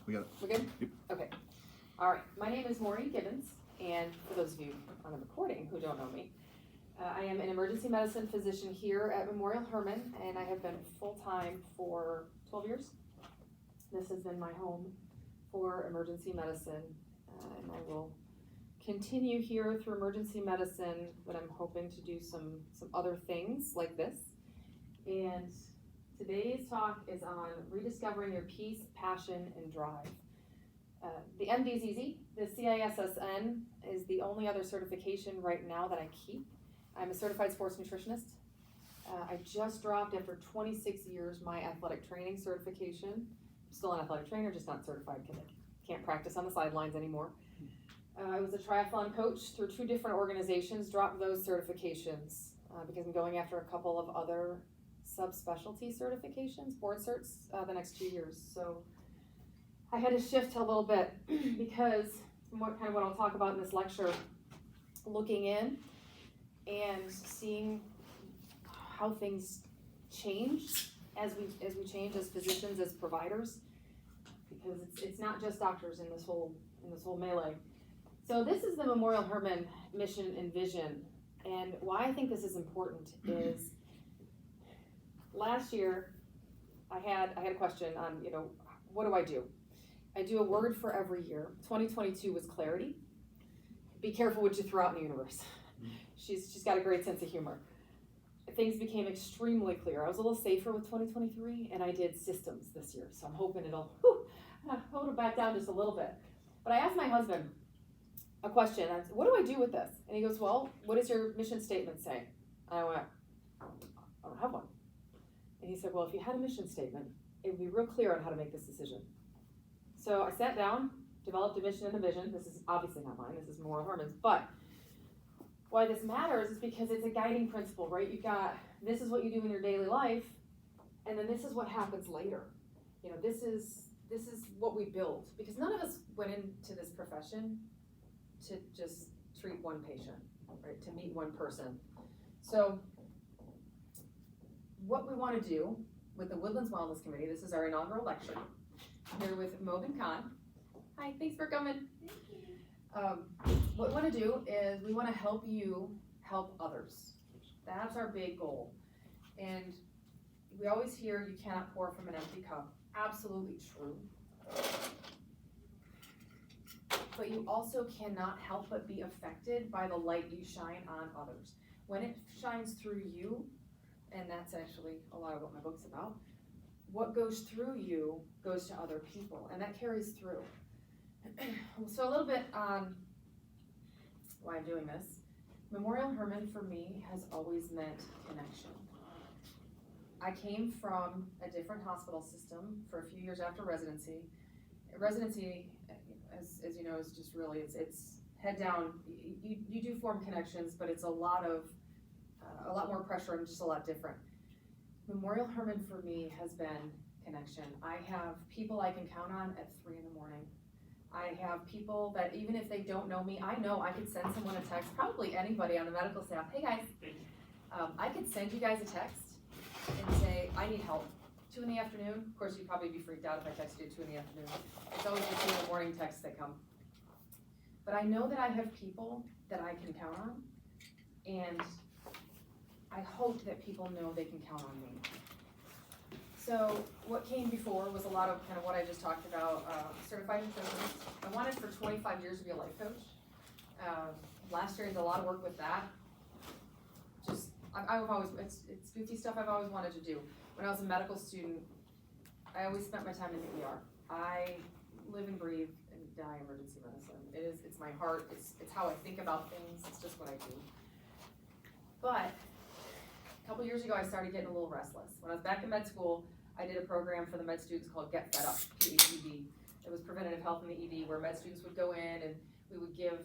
We got it. We're good? Yep. Okay. All right. My name is Maureen Gibbons, and for those of you on the recording who don't know me, I am an emergency medicine physician here at Memorial Hermann, and I have been full-time for 12 years. This has been my home for emergency medicine, and I will continue here through emergency medicine, but I'm hoping to do some other things like this. And today's talk is on rediscovering your peace, passion, and drive. The MD is easy. The CISSN is the only other certification right now that I keep. I'm a certified sports nutritionist. I just dropped, after 26 years, my athletic training certification. I'm still an athletic trainer, just not certified because I can't practice on the sidelines anymore. I was a triathlon coach through 2 different organizations, dropped those certifications because I'm going after a couple of other subspecialty certifications, board certs, the next 2 years. So I had to shift a little bit because what I'll talk about in this lecture, looking in and seeing how things change as we change as physicians, as providers, because it's not just doctors in this whole melee. So this is the Memorial Hermann mission and vision, and why I think this is important is last year I had a question on, what do? I do a word for every year. 2022 was clarity. Be careful what you throw out in the universe. She's got a great sense of humor. Things became extremely clear. I was a little safer with 2023, and I did systems this year, so I'm hoping it'll hold it back down just a little bit. But I asked my husband a question. I said, what do I do with this? And he goes, well, what does your mission statement say? And I went, I don't have one. And he said, well, if you had a mission statement, it would be real clear on how to make this decision. So I sat down, developed a mission and a vision. This is obviously not mine, this is Memorial Hermann's, but why this matters is because it's a guiding principle, right? You've got, this is what you do in your daily life, and then this is what happens later. This is what we build, because none of us went into this profession to just treat one patient, right? To meet one person. So what we want to do with the Woodlands Wellness Committee, this is our inaugural lecture, here with Mogan Khan. Hi, thanks for coming. What we want to do is we want to help you help others. That's our big goal. And we always hear you cannot pour from an empty cup. Absolutely true. But you also cannot help but be affected by the light you shine on others. When it shines through you, and that's actually a lot of what my book's about, what goes through you goes to other people, and that carries through. So a little bit on why I'm doing this. Memorial Hermann for me has always meant connection. I came from a different hospital system for a few years after residency. Residency, as you know, is just really, it's head down. You do form connections, but it's a lot more pressure and just a lot different. Memorial Hermann for me has been connection. I have people I can count on at 3 a.m. I have people that even if they don't know me, I know I could send someone a text, probably anybody on the medical staff, hey guys, I could send you guys a text and say, I need help. 2 in the afternoon, of course you'd probably be freaked out if I texted you at 2 in the afternoon. It's always the 2 in the morning texts that come. But I know that I have people that I can count on, and I hope that people know they can count on me. So what came before was a lot of kind of what I just talked about, certified nutritionist. I wanted for 25 years to be a life coach. Last year I did a lot of work with that. I've always, it's goofy stuff I've always wanted to do. When I was a medical student, I always spent my time in the ER. I live and breathe and die emergency medicine. It's my heart, it's how I think about things, it's just what I do. But a couple years ago, I started getting a little restless. When I was back in med school, I did a program for the med students called Get Fed Up, PHED. It was preventative health in the ED, where med students would go in and we would give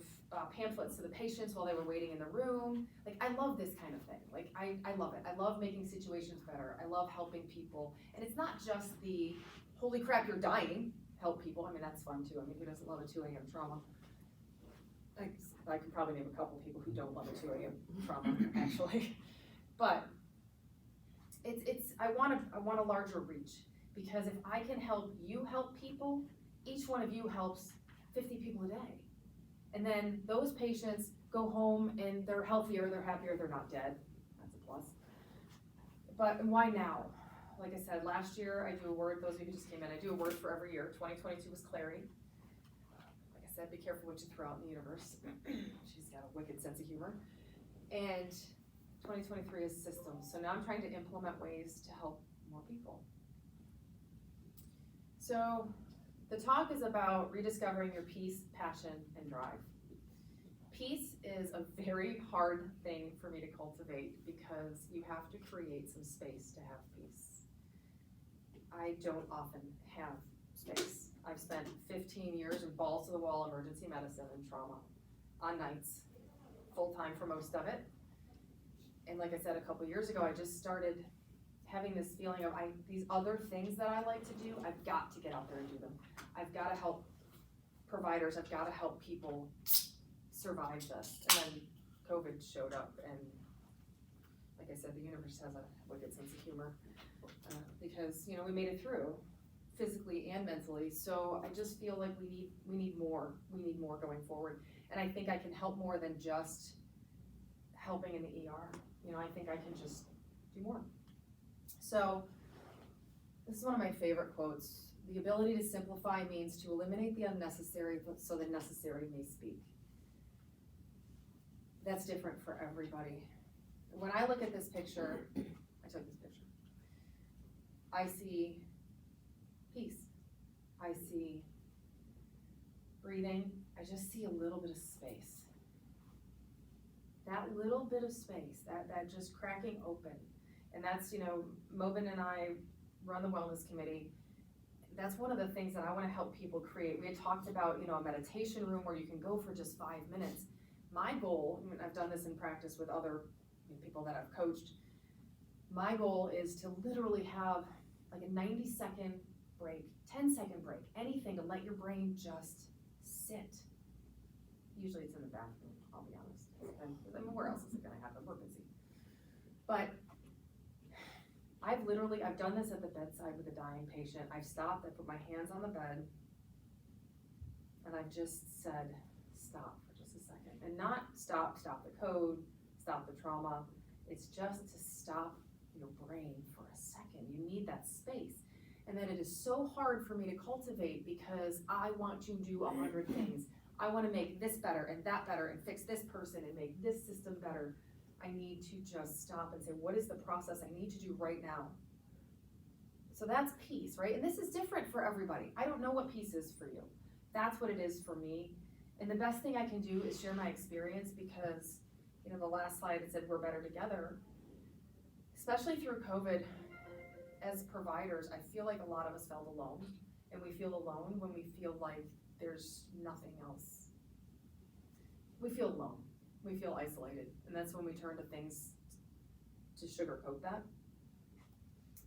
pamphlets to the patients while they were waiting in the room. Like, I love this kind of thing. Like, I love it. I love making situations better. I love helping people. And it's not just the, holy crap, you're dying, help people. I mean, that's fun too. I mean, who doesn't love a 2 a.m. trauma? I could probably name a couple of people who don't love a 2 a.m. trauma, actually. But I want a larger reach, because if I can help you help people, each one of you helps 50 people a day. And then those patients go home and they're healthier, they're happier, they're not dead. That's a plus. But why now? Like I said, last year I do a word, those of you who just came in, I do a word for every year. 2022 was clarity. Like I said, be careful what you throw out in the universe. She's got a wicked sense of humor. And 2023 is systems. So now I'm trying to implement ways to help more people. So the talk is about rediscovering your peace, passion, and drive. Peace is a very hard thing for me to cultivate because you have to create some space to have peace. I don't often have space. I've spent 15 years in balls to the wall emergency medicine and trauma on nights, full time for most of it. And like I said, a couple years ago, I just started having this feeling of these other things that I like to do, I've got to get out there and do them. I've got to help providers, I've got to help people survive this. And then COVID showed up, and like I said, the universe has a wicked sense of humor because, you know, we made it through physically and mentally. So I just feel like we need more. We need more going forward. And I think I can help more than just helping in the ER. You know, I think I can just do more. So this is one of my favorite quotes. The ability to simplify means to eliminate the unnecessary so the necessary may speak. That's different for everybody. When I look at this picture, I took this picture, I see peace. I see breathing. I just see a little bit of space. That little bit of space, that just cracking open. And that's, you know, Mobin and I run the wellness committee. That's one of the things that I want to help people create. We had talked about, you know, a meditation room where you can go for just 5 minutes. My goal, and I've done this in practice with other people that I've coached, my goal is to literally have like a 90-second break, 10-second break, anything to let your brain just sit. Usually it's in the bathroom, I'll be honest. I mean, where else is it gonna happen? We're busy. But I've done this at the bedside with a dying patient. I've stopped, I put my hands on the bed, and I've just said, stop for just a second. And not stop the code, stop the trauma. It's just to stop your brain for a second. You need that space. And then it is so hard for me to cultivate because I want to do 100 things. I want to make this better and that better and fix this person and make this system better. I need to just stop and say, what is the process I need to do right now? So that's peace, right? And this is different for everybody. I don't know what peace is for you. That's what it is for me. And the best thing I can do is share my experience because, you know, the last slide it said we're better together. Especially through COVID, as providers, I feel like a lot of us felt alone. And we feel alone when we feel like there's nothing else. We feel alone. We feel isolated. And that's when we turn to things to sugarcoat that.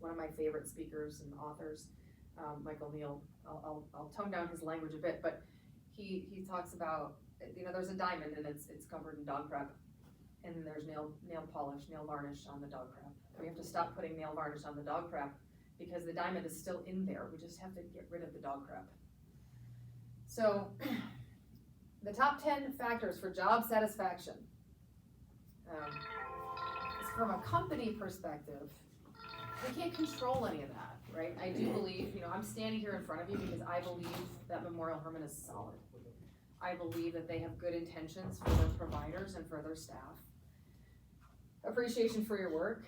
One of my favorite speakers and authors, Michael Neal, I'll tone down his language a bit, but he talks about, you know, there's a diamond and it's covered in dog crap. And then there's nail polish, nail varnish on the dog crap. We have to stop putting nail varnish on the dog crap because the diamond is still in there. We just have to get rid of the dog crap. So the top 10 factors for job satisfaction. From a company perspective, we can't control any of that, right? I do believe, you know, I'm standing here in front of you because I believe that Memorial Hermann is solid. I believe that they have good intentions for their providers and for their staff. Appreciation for your work.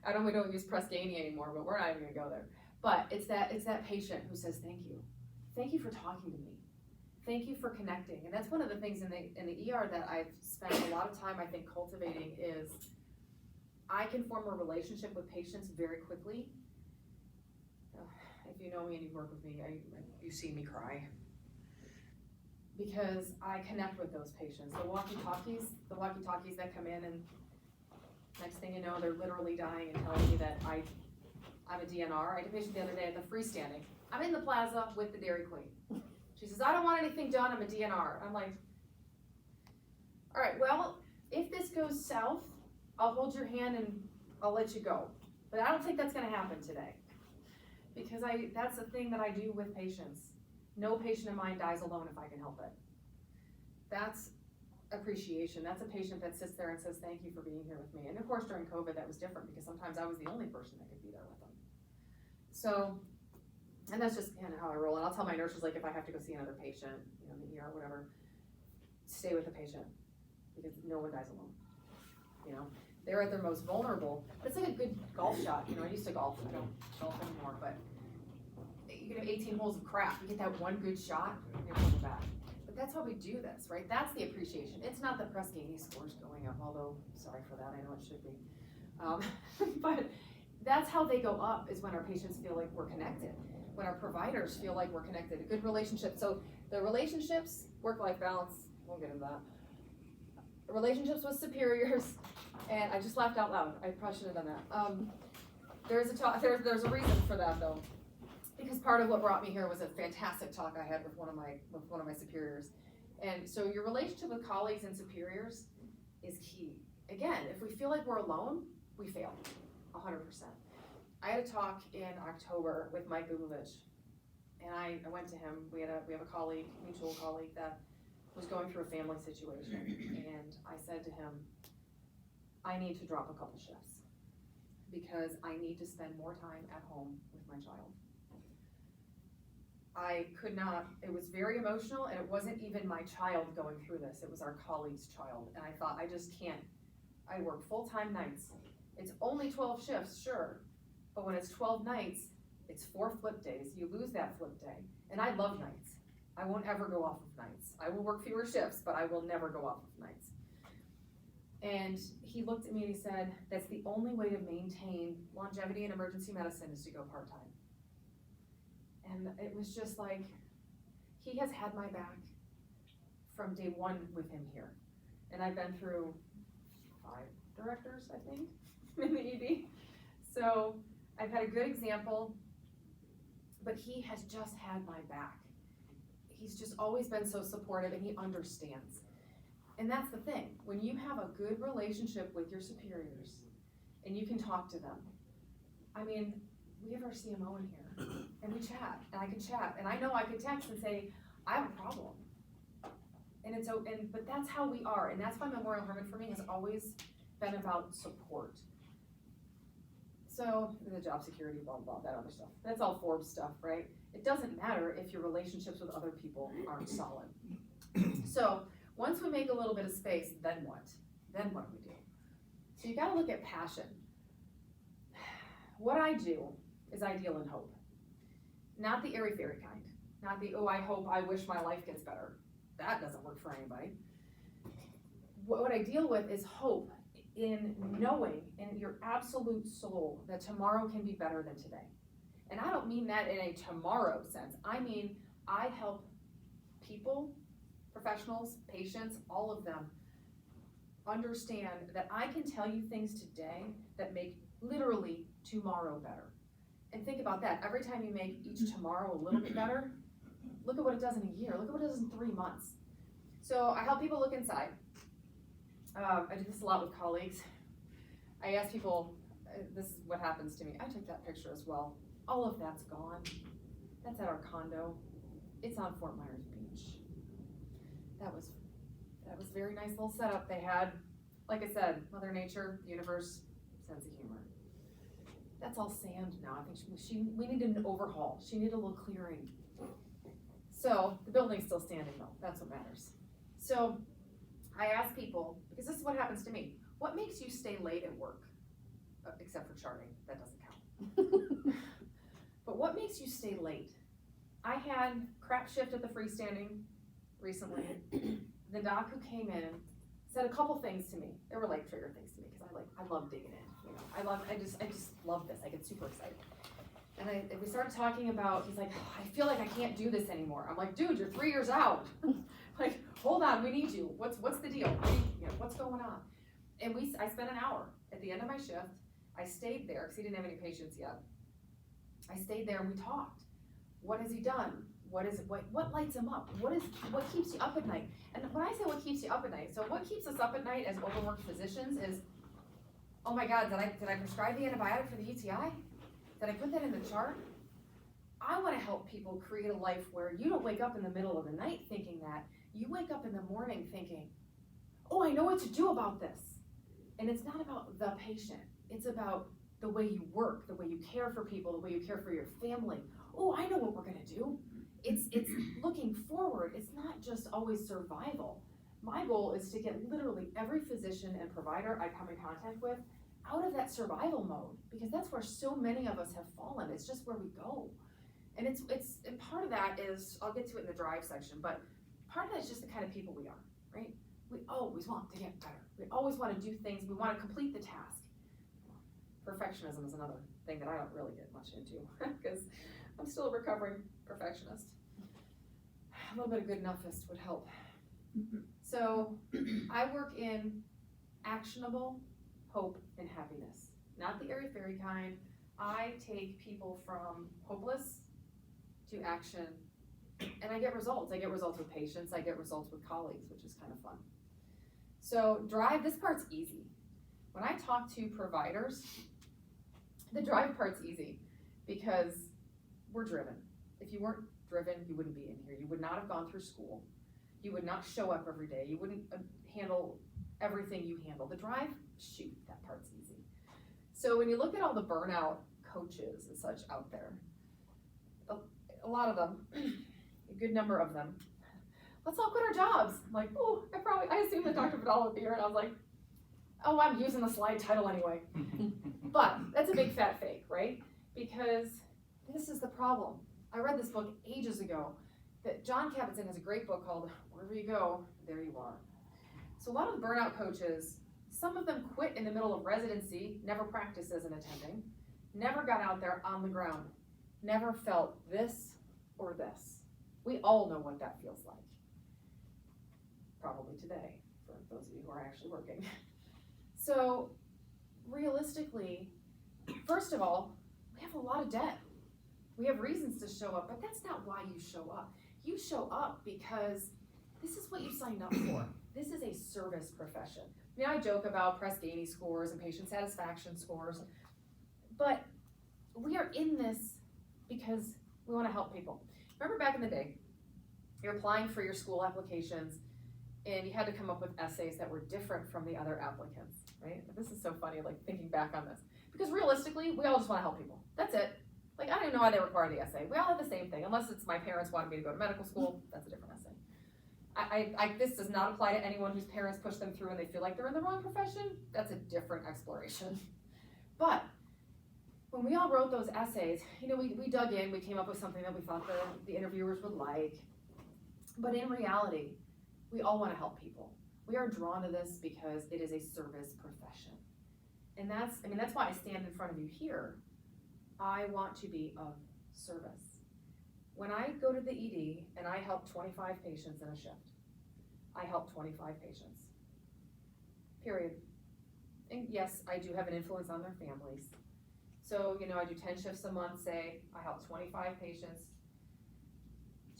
We don't use Prescani anymore, but we're not even gonna go there. But it's that patient who says, thank you. Thank you for talking to me. Thank you for connecting. And that's one of the things in the ER that I've spent a lot of time, I think, cultivating is I can form a relationship with patients very quickly. If you know me and you've worked with me, you've seen me cry. Because I connect with those patients. The walkie-talkies that come in, and next thing you know, they're literally dying and telling me that I'm a DNR. I had a patient the other day at the freestanding. I'm in the plaza with the Dairy Queen. She says, I don't want anything done, I'm a DNR. I'm like, all right, well, if this goes south, I'll hold your hand and I'll let you go. But I don't think that's gonna happen today. because that's the thing that I do with patients. No patient of mine dies alone if I can help it. That's appreciation. That's a patient that sits there and says, thank you for being here with me. And of course, during COVID, that was different because sometimes I was the only person that could be there with them. So, and that's just kind of how I roll. And I'll tell my nurses, like, if I have to go see another patient, you know, in the ER or whatever, stay with the patient because no one dies alone. You know, they're at their most vulnerable. It's like a good golf shot. You know, I used to golf. I don't golf anymore, but you can have 18 holes of crap. You get that one good shot, and you're coming back. But that's why we do this, right? That's the appreciation. It's not the Press Ganey scores going up, although, sorry for that, I know it should be. But that's how they go up, is when our patients feel like we're connected, when our providers feel like we're connected, a good relationship. So the relationships, work-life balance, we'll get into that. Relationships with superiors, and I just laughed out loud. I probably should have done that. There's a reason for that though, because part of what brought me here was a fantastic talk I had with one of my superiors. And so your relationship with colleagues and superiors is key. Again, if we feel like we're alone, we fail, 100%. I had a talk in October with Mike Bubovich, and I went to him. We have a colleague, mutual colleague, that was going through a family situation, and I said to him, I need to drop a couple shifts because I need to spend more time at home with my child. I could not, it was very emotional, and it wasn't even my child going through this, it was our colleague's child, and I thought, I just can't. I work full-time nights. It's only 12 shifts, sure, but when it's 12 nights, it's 4 flip days. You lose that flip day, and I love nights. I won't ever go off of nights. I will work fewer shifts, but I will never go off of nights. And he looked at me and he said, that's the only way to maintain longevity in emergency medicine is to go part-time. And it was just like, he has had my back from day one with him here. And I've been through 5 directors, I think, in the ED. So I've had a good example, but he has just had my back. He's just always been so supportive, and he understands. And that's the thing, when you have a good relationship with your superiors and you can talk to them. I mean, we have our CMO in here and we chat, and I can chat, and I know I could text and say, I have a problem. And it's but that's how we are, and that's why Memorial Hermann for me has always been about support. So the job security, blah, blah, that other stuff. That's all Forbes stuff, right? It doesn't matter if your relationships with other people aren't solid. So once we make a little bit of space, then what? Then what do we do? So you gotta look at passion. What I do is ideal and hope. Not the airy-fairy kind. Not the, oh, I hope, I wish my life gets better. That doesn't work for anybody. What I deal with is hope in knowing in your absolute soul that tomorrow can be better than today. And I don't mean that in a tomorrow sense. I mean, I help people, professionals, patients, all of them understand that I can tell you things today that make literally tomorrow better. And think about that. Every time you make each tomorrow a little bit better, look at what it does in a year. Look at what it does in 3 months. So I help people look inside. I do this a lot with colleagues. I ask people, this is what happens to me. I took that picture as well. All of that's gone. That's at our condo. It's on Fort Myers Beach. That was a very nice little setup they had. Like I said, Mother Nature, universe, sense of humor. That's all sand now. I think we needed an overhaul. She needed a little clearing. So the building's still standing though. That's what matters. So I ask people, because this is what happens to me, what makes you stay late at work? Except for charting, that doesn't count. But what makes you stay late? I had crap shift at the freestanding recently. The doc who came in said a couple things to me. They were like trigger things to me because I love digging in. You know, I just love this. I get super excited. And we started talking about, he's like, oh, I feel like I can't do this anymore. I'm like, dude, you're 3 years out. Like, hold on, we need you. What's the deal? What's going on? And I spent an hour at the end of my shift. I stayed there because he didn't have any patients yet. I stayed there and we talked. What has he done? What lights him up? What keeps you up at night? And when I say what keeps you up at night, so what keeps us up at night as overworked physicians is, oh my God, did I prescribe the antibiotic for the UTI? Did I put that in the chart? I wanna help people create a life where you don't wake up in the middle of the night thinking that, you wake up in the morning thinking, oh, I know what to do about this. And it's not about the patient, it's about the way you work, the way you care for people, the way you care for your family. Oh, I know what we're gonna do. It's looking forward, it's not just always survival. My goal is to get literally every physician and provider I come in contact with out of that survival mode, because that's where so many of us have fallen. It's just where we go. And and part of that is, I'll get to it in the drive section, but part of that is just the kind of people we are, right? We always want to get better. We always want to do things, we want to complete the task. Perfectionism is another thing that I don't really get much into, because I'm still a recovering perfectionist. A little bit of good enoughist would help. So I work in actionable hope and happiness, not the airy-fairy kind. I take people from hopeless to action, and I get results. I get results with patients, I get results with colleagues, which is kind of fun. So drive, this part's easy. When I talk to providers, the drive part's easy because we're driven. If you weren't driven, you wouldn't be in here. You would not have gone through school. You would not show up every day. You wouldn't handle everything you handle. The drive, shoot, that part's easy. So when you look at all the burnout coaches and such out there, a lot of them, a good number of them, let's all quit our jobs. I'm like, oh, I assumed that Dr. Vidal would be here, and I was like, oh, I'm using the slide title anyway. But that's a big fat fake, right? Because this is the problem. I read this book ages ago that John Kabat-Zinn has a great book called Wherever You Go, There You Are. So a lot of the burnout coaches, some of them quit in the middle of residency, never practiced as an attending, never got out there on the ground, never felt this or this. We all know what that feels like. Probably today, for those of you who are actually working. So realistically, first of all, we have a lot of debt. We have reasons to show up, but that's not why you show up. You show up because this is what you signed up for. This is a service profession. I mean, I joke about Press Ganey scores and patient satisfaction scores, but we are in this because we want to help people. Remember back in the day, you're applying for your school applications and you had to come up with essays that were different from the other applicants, right? This is so funny, like thinking back on this. Because realistically, we all just want to help people. That's it. Like, I don't even know why they require the essay. We all have the same thing, unless it's my parents wanted me to go to medical school, that's a different essay. This does not apply to anyone whose parents push them through and they feel like they're in the wrong profession. That's a different exploration. But when we all wrote those essays, you know, we dug in, we came up with something that we thought the interviewers would like. But in reality, we all want to help people. We are drawn to this because it is a service profession. And that's why I stand in front of you here. I want to be of service. When I go to the ED and I help 25 patients in a shift, I help 25 patients, period. And yes, I do have an influence on their families. So, you know, I do 10 shifts a month, say, I help 25 patients,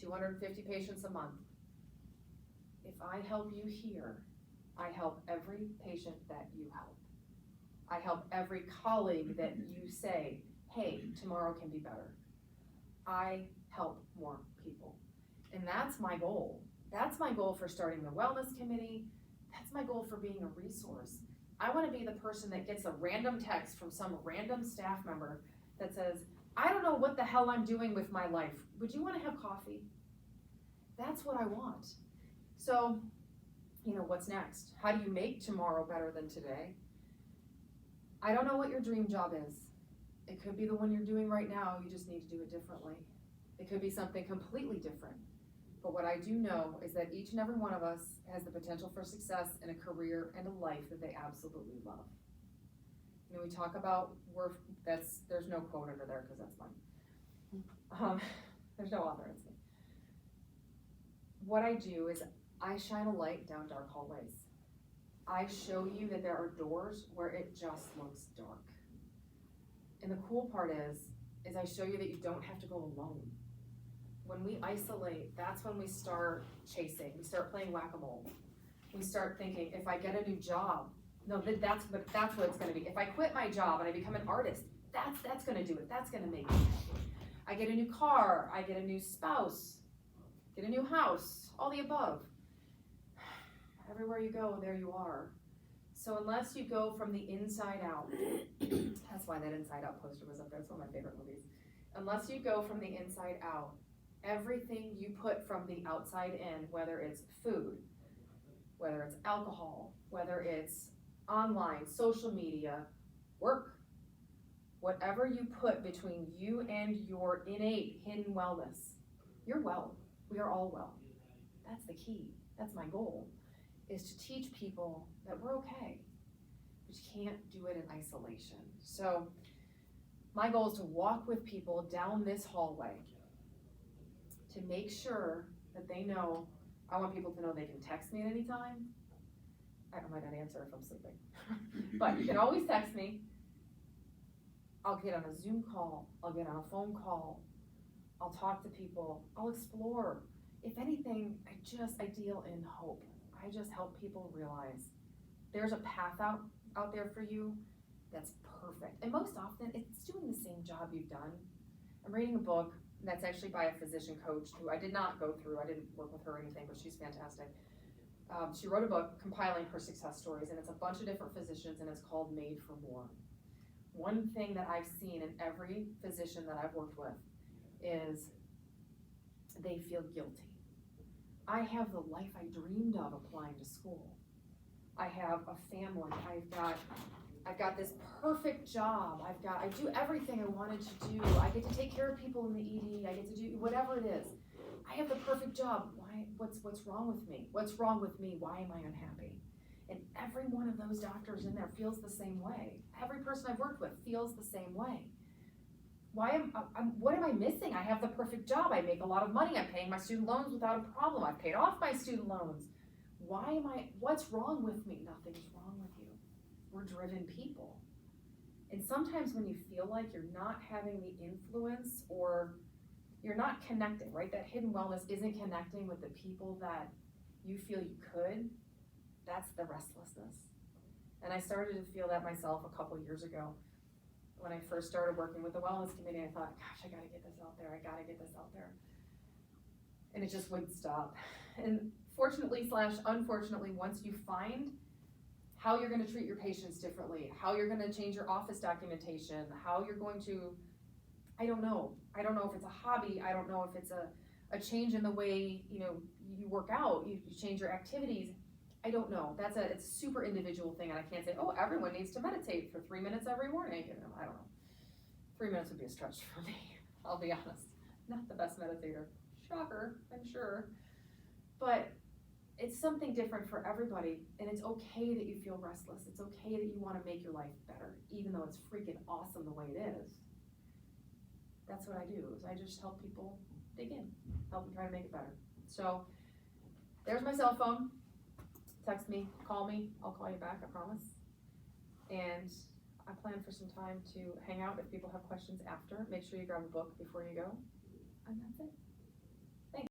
250 patients a month. If I help you here, I help every patient that you help. I help every colleague that you say, hey, tomorrow can be better. I help more people. And that's my goal. That's my goal for starting the wellness committee. That's my goal for being a resource. I want to be the person that gets a random text from some random staff member that says, I don't know what the hell I'm doing with my life. Would you want to have coffee? That's what I want. So, you know, what's next? How do you make tomorrow better than today? I don't know what your dream job is. It could be the one you're doing right now, you just need to do it differently. It could be something completely different. But what I do know is that each and every one of us has the potential for success in a career and a life that they absolutely love. You know, we talk about work, there's no quote under there because that's mine. There's no author, it's me. What I do is I shine a light down dark hallways. I show you that there are doors where it just looks dark. And the cool part is I show you that you don't have to go alone. When we isolate, that's when we start chasing. We start playing whack-a-mole. We start thinking, if I get a new job, no, that's what it's gonna be. If I quit my job and I become an artist, that's gonna do it. That's gonna make me happy. I get a new car, I get a new spouse, get a new house, all the above. Everywhere you go, there you are. So unless you go from the inside out, that's why that Inside Out poster was up there, it's one of my favorite movies. Unless you go from the inside out, everything you put from the outside in, whether it's food, whether it's alcohol, whether it's online, social media, work, whatever you put between you and your innate hidden wellness, you're well. We are all well. That's the key. That's my goal, is to teach people that we're okay, but you can't do it in isolation. So my goal is to walk with people down this hallway to make sure that they know. I want people to know they can text me at any time. I might not answer if I'm sleeping, but you can always text me. I'll get on a Zoom call, I'll get on a phone call, I'll talk to people, I'll explore. If anything, I deal in hope. I just help people realize there's a path out there for you that's perfect. And most often, it's doing the same job you've done. I'm reading a book that's actually by a physician coach who I did not go through. I didn't work with her or anything, but she's fantastic. She wrote a book compiling her success stories, and it's a bunch of different physicians, and it's called Made for More. One thing that I've seen in every physician that I've worked with is they feel guilty. I have the life I dreamed of applying to school. I have a family. I've got this perfect job. I do everything I wanted to do. I get to take care of people in the ED. I get to do whatever it is. I have the perfect job. Why? What's wrong with me? What's wrong with me? Why am I unhappy? And every one of those doctors in there feels the same way. Every person I've worked with feels the same way. What am I missing? I have the perfect job. I make a lot of money. I'm paying my student loans without a problem. I've paid off my student loans. What's wrong with me? Nothing's wrong with you. We're driven people. And sometimes when you feel like you're not having the influence or you're not connecting, right? That hidden wellness isn't connecting with the people that you feel you could. That's the restlessness. And I started to feel that myself a couple years ago. When I first started working with the wellness committee, I thought, gosh, I gotta get this out there. I gotta get this out there. And it just wouldn't stop. And fortunately / unfortunately, once you find how you're gonna treat your patients differently, how you're gonna change your office documentation, how you're going to, I don't know. I don't know if it's a hobby. I don't know if it's a change in the way, you work out, you change your activities. I don't know. It's a super individual thing, and I can't say, oh, everyone needs to meditate for 3 minutes every morning. I don't know. 3 minutes would be a stretch for me, I'll be honest. Not the best meditator. Shocker, I'm sure. But it's something different for everybody, and it's okay that you feel restless. It's okay that you want to make your life better, even though it's freaking awesome the way it is. That's what I do, is I just help people dig in, help them try to make it better. So there's my cell phone. Text me, call me, I'll call you back, I promise. And I plan for some time to hang out if people have questions after. Make sure you grab a book before you go. And that's it.